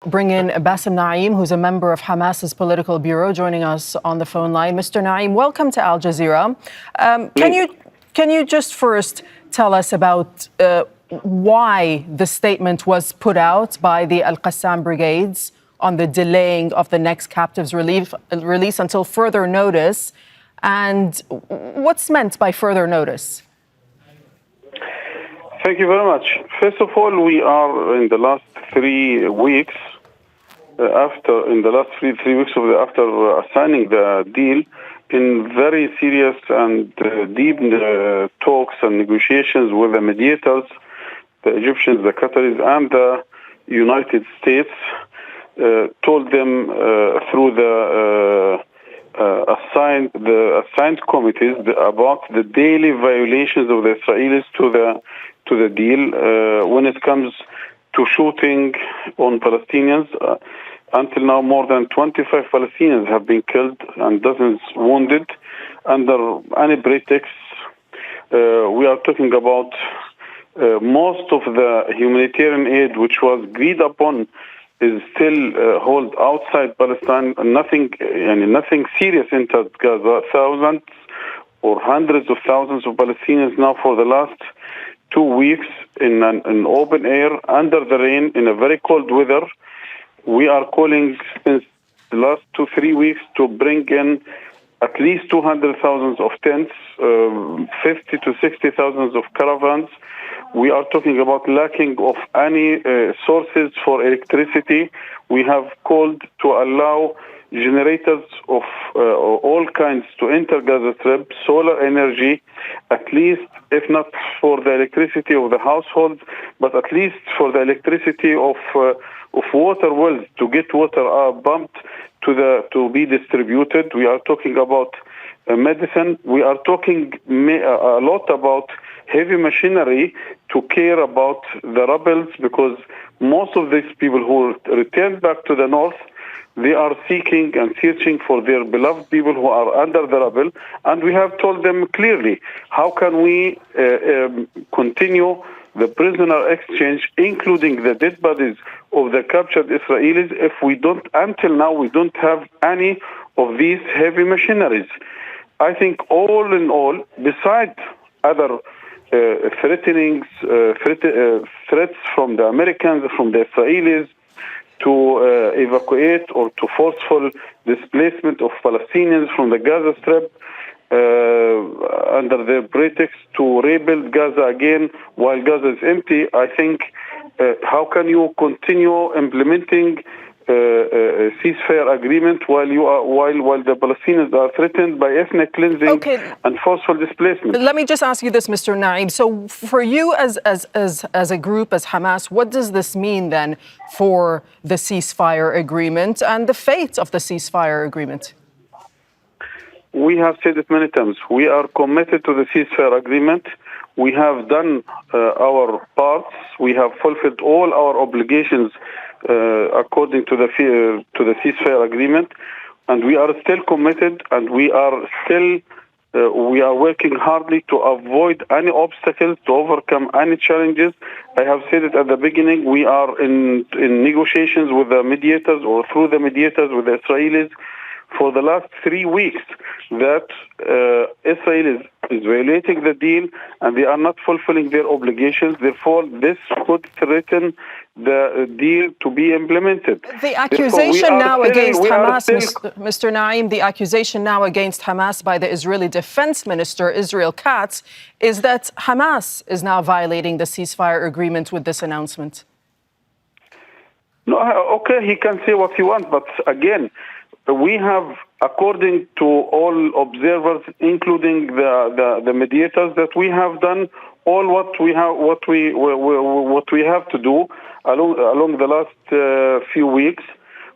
Bring in Basem Naim, who's a member of Hamas's political bureau, joining us on the phone line. Mr. Naim, welcome to Al Jazeera. Can you just first tell us about why the statement was put out by the Qassam Brigades on the delaying of the next captives release until further notice, and what's meant by further notice? Thank you very much. First of all, we are in the last 3 weeks, after assigning the deal, in very serious and deep talks and negotiations with the mediators, the Egyptians, the Qataris, and the United States. Told them through the assigned committees about the daily violations of the Israelis to the deal when it comes to shooting on Palestinians. Until now, more than 25 Palestinians have been killed and dozens wounded under any pretext. We are talking about most of the humanitarian aid which was agreed upon is still held outside Palestine. Nothing serious entered Gaza. Thousands or hundreds of thousands of Palestinians now for the last 2 weeks in an open air, under the rain, in a very cold weather. We are calling since the last 2-3 weeks to bring in at least 200,000 of tents, 50 to 60,000 of caravans. We are talking about lacking of any sources for electricity. We have called to allow generators of all kinds to enter Gaza Strip, solar energy, at least, if not for the electricity of the households, but at least for the electricity of water wells, to get water pumped to be distributed. We are talking about medicine. We are talking a lot about heavy machinery to care about the rebels, because most of these people who returned back to the north, they are seeking and searching for their beloved people who are under the rubble. And we have told them clearly, how can we continue the prisoner exchange, including the dead bodies of the captured Israelis, if until now we don't have any of these heavy machineries. I think all in all, besides other threats from the Americans, from the Israelis, to evacuate or to forceful displacement of Palestinians from the Gaza Strip under the pretext to rebuild Gaza again while Gaza is empty. I think how can you continue implementing a ceasefire agreement while the Palestinians are threatened by ethnic cleansing and forceful displacement? Let me just ask you this, Mr. Naim. So for you as a group, as Hamas, what does this mean then for the ceasefire agreement and the fate of the ceasefire agreement? We have said it many times. We are committed to the ceasefire agreement. We have done our parts. We have fulfilled all our obligations according to the ceasefire agreement, and we are still committed, and we are working hardly to avoid any obstacles, to overcome any challenges. I have said it at the beginning. We are in negotiations with the mediators, or through the mediators with the Israelis, for the last 3 weeks, that Israel is violating the deal and they are not fulfilling their obligations. Therefore, this could threaten the deal to be implemented. The accusation now against Hamas, Mr. Naim, the accusation now against Hamas by the Israeli Defense Minister, Israel Katz, is that Hamas is now violating the ceasefire agreement with this announcement. No, okay, he can say what he wants, but again, we have, according to all observers, including the mediators, that we have done all what we have to do along the last few weeks.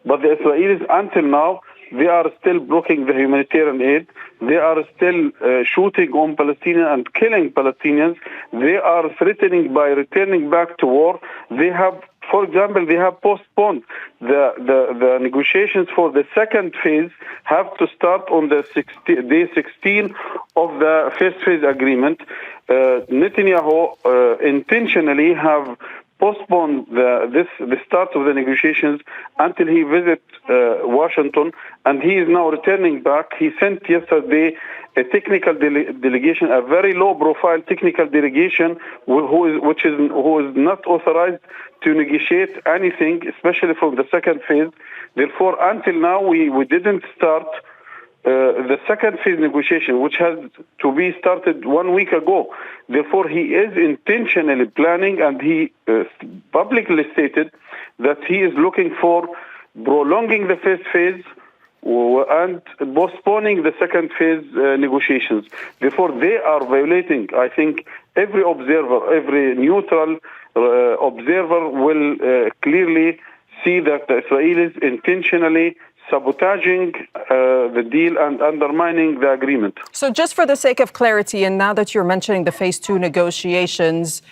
But the Israelis, until now, they are still blocking the humanitarian aid. They are still shooting on Palestinians and killing Palestinians. They are threatening by returning back to war. They have, for example, they have postponed the negotiations for the second phase, have to start on the day 16 of the first phase agreement. Netanyahu intentionally have postponed the start of the negotiations until he visits Washington, and he is now returning back. He sent yesterday a technical delegation, a very low-profile technical delegation, who is not authorized to negotiate anything, especially from the second phase. Therefore, until now, we didn't start the second phase negotiation, which has to be started 1 week ago. Therefore, he is intentionally planning, and he publicly stated that he is looking for prolonging the first phase and postponing the second phase negotiations. Therefore, they are violating, I think, every observer, every neutral observer will clearly see that the Israelis intentionally sabotaging the deal and undermining the agreement. So just for the sake of clarity, and now that you're mentioning the phase 2 negotiations,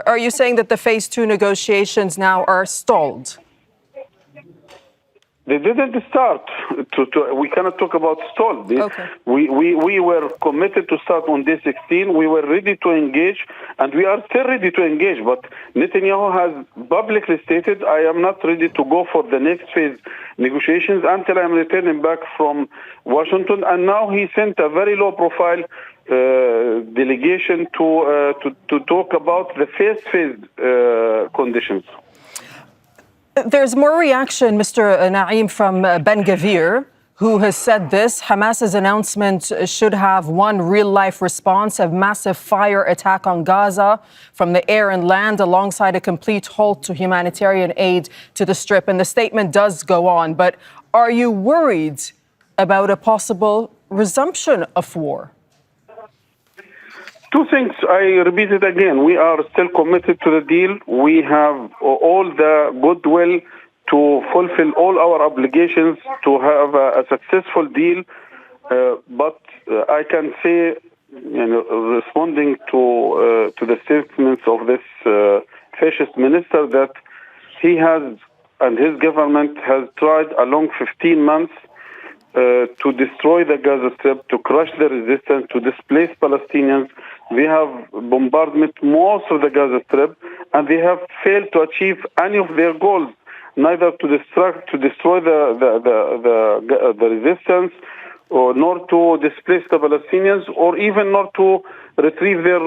are you saying that the phase 2 negotiations now are stalled? They didn't start. We cannot talk about stall. Okay. We were committed to start on day 16. We were ready to engage, and we are still ready to engage. But Netanyahu has publicly stated, I am not ready to go for the next phase negotiations until I'm returning back from Washington. And now he sent a very low-profile delegation to talk about the first phase conditions. There's more reaction, Mr. Naim, from Ben Gvir, who has said this: Hamas's announcement should have one real-life response, a massive fire attack on Gaza from the air and land, alongside a complete halt to humanitarian aid to the Strip. And the statement does go on, but are you worried about a possible resumption of war? Two things. I repeat it again. We are still committed to the deal. We have all the goodwill to fulfill all our obligations to have a successful deal. But I can say, responding to the statements of this fascist minister, that he has and his government has tried along 15 months to destroy the Gaza Strip, to crush the resistance, to displace Palestinians. They have bombarded most of the Gaza Strip, and they have failed to achieve any of their goals, neither to destroy the resistance, or nor to displace the Palestinians, or even not to retrieve their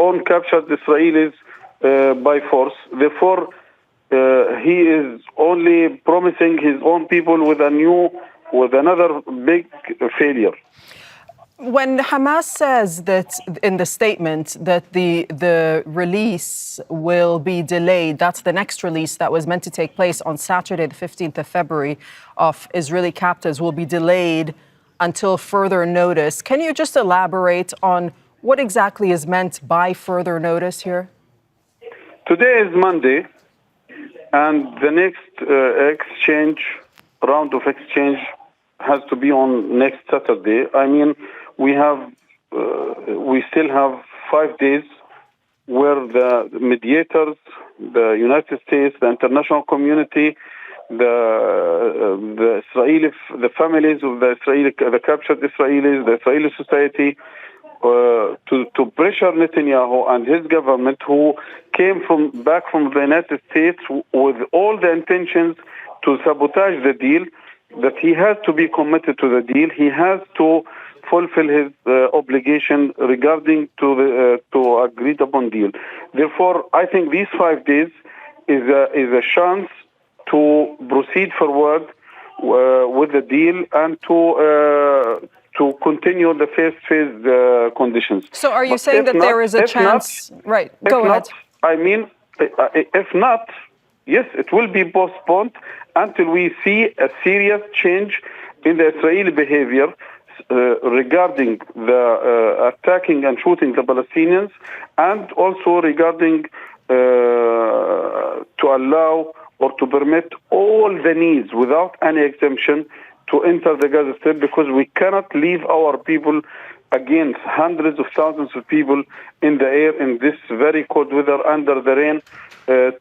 own captured Israelis by force. Therefore, he is only promising his own people with another big failure. When Hamas says that in the statement that the release will be delayed, that's the next release that was meant to take place on Saturday, the 15th of February, of Israeli captives, will be delayed until further notice. Can you just elaborate on what exactly is meant by further notice here? Today is Monday, and the next round of exchange has to be on next Saturday. I mean, we still have 5 days where the mediators, the United States, the international community, the families of the captured Israelis, the Israeli society, to pressure Netanyahu and his government, who came back from the United States with all the intentions to sabotage the deal, that he has to be committed to the deal. He has to fulfill his obligation regarding to agreed upon deal. Therefore, I think these 5 days is a chance to proceed forward with the deal and to continue the first phase conditions. So are you saying that there is a chance? Right, go ahead. I mean, if not, yes, it will be postponed until we see a serious change in the Israeli behavior regarding the attacking and shooting the Palestinians, and also regarding to allow or to permit all the needs without any exemption to enter the Gaza Strip, because we cannot leave our people against hundreds of thousands of people in the air in this very cold weather under the rain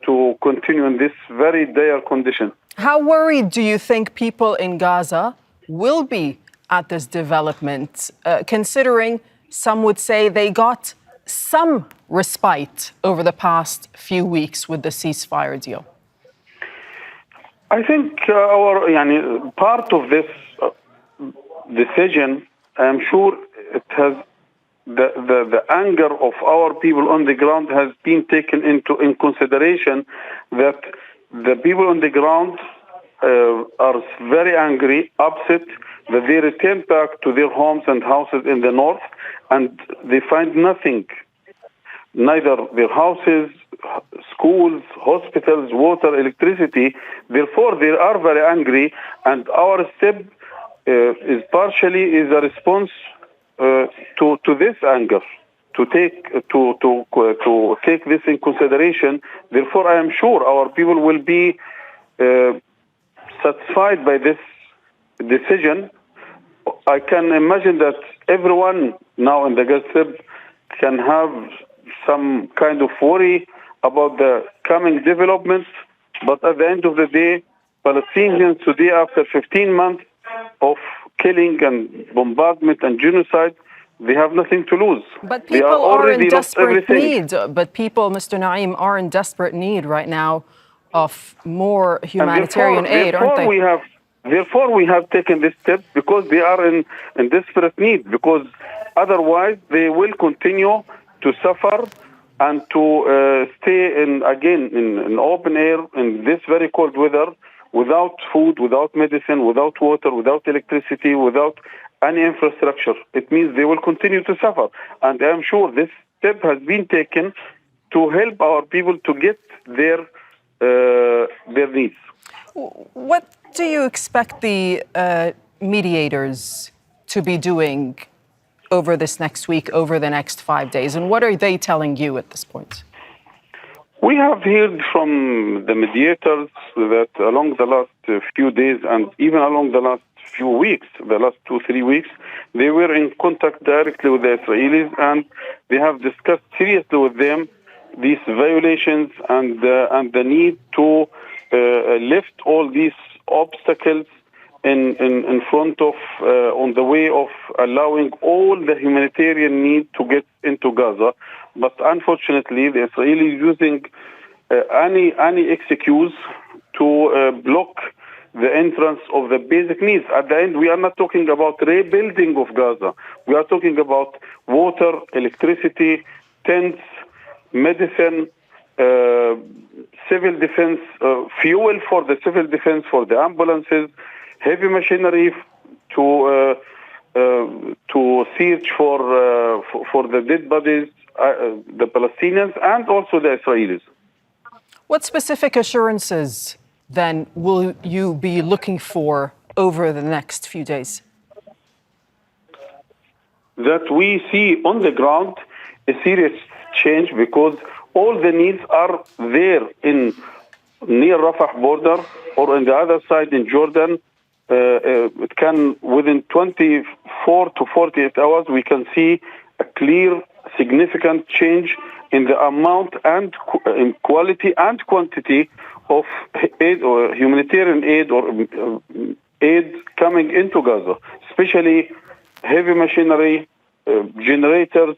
to continue in this very dire condition. How worried do you think people in Gaza will be at this development, considering some would say they got some respite over the past few weeks with the ceasefire deal? I think part of this decision, I'm sure it has the anger of our people on the ground has been taken in consideration, that the people on the ground are very angry, upset, that they return back to their homes and houses in the north, and they find nothing, neither their houses, schools, hospitals, water, electricity. Therefore, they are very angry, and our step is a response to this anger, to take this in consideration. Therefore, I am sure our people will be satisfied by this decision. I can imagine that everyone now in the Gaza Strip can have some kind of worry about the coming developments, but at the end of the day, Palestinians today, after 15 months of killing and bombardment and genocide, they have nothing to lose. But people are in desperate need. But people, Mr. Naim, are in desperate need right now of more humanitarian aid, aren't they? Therefore, we have taken this step, because they are in desperate need, because otherwise they will continue to suffer and to stay in open air in this very cold weather, without food, without medicine, without water, without electricity, without any infrastructure. It means they will continue to suffer. And I'm sure this step has been taken to help our people to get their needs. What do you expect the mediators to be doing over this next week, over the next 5 days? And what are they telling you at this point? We have heard from the mediators that along the last few days, and even along the last few weeks, the last 2-3 weeks, they were in contact directly with the Israelis, and they have discussed seriously with them these violations and the need to lift all these obstacles in front of, on the way of allowing all the humanitarian need to get into Gaza. But unfortunately, the Israelis using any excuse to block the entrance of the basic needs. At the end, we are not talking about rebuilding of Gaza. We are talking about water, electricity, tents, medicine, civil defense, fuel for the civil defense, for the ambulances, heavy machinery to search for the dead bodies, the Palestinians and also the Israelis. What specific assurances then will you be looking for over the next few days? That we see on the ground a serious change, because all the needs are there near Rafah border or on the other side in Jordan. It can, within 24 to 48 hours, we can see a clear, significant change in the amount and in quality and quantity of aid or humanitarian aid or aid coming into Gaza, especially heavy machinery, generators,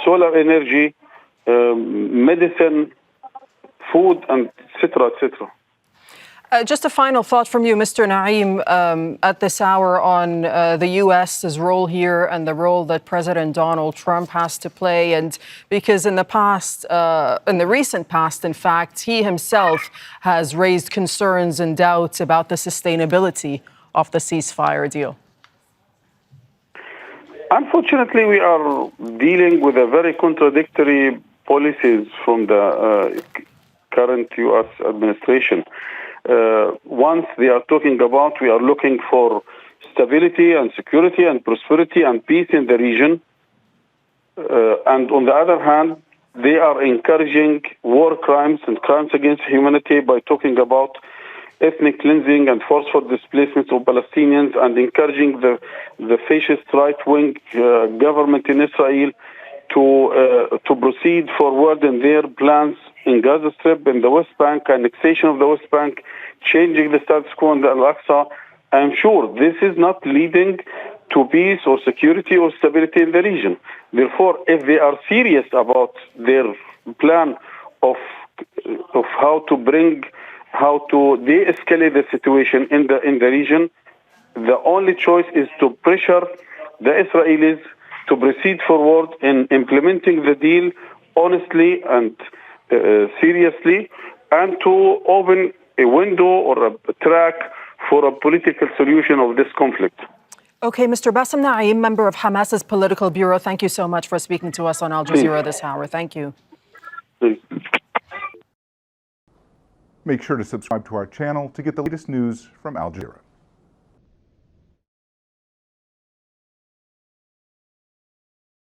solar energy, medicine, food, and etc., etc. Just a final thought from you, Mr. Naim, at this hour on the U.S.'s role here and the role that President Donald Trump has to play. And because in the past, in the recent past, in fact, he himself has raised concerns and doubts about the sustainability of the ceasefire deal. Unfortunately, we are dealing with a very contradictory policies from the current U.S. administration. Once they are talking about, we are looking for stability and security and prosperity and peace in the region. And on the other hand, they are encouraging war crimes and crimes against humanity by talking about ethnic cleansing and forceful displacement of Palestinians, and encouraging the fascist right-wing government in Israel to proceed forward in their plans in Gaza Strip, in the West Bank, annexation of the West Bank, changing the status quo in the Al-Aqsa. I'm sure this is not leading to peace or security or stability in the region. Therefore, if they are serious about their plan of how to de-escalate the situation in the region, the only choice is to pressure the Israelis to proceed forward in implementing the deal honestly and seriously, and to open a window or a track for a political solution of this conflict. Okay, Mr. Basem Naim, member of Hamas's political bureau, thank you so much for speaking to us on Al Jazeera this hour. Thank you. Please. Make sure to subscribe to our channel to get the latest news from Al Jazeera.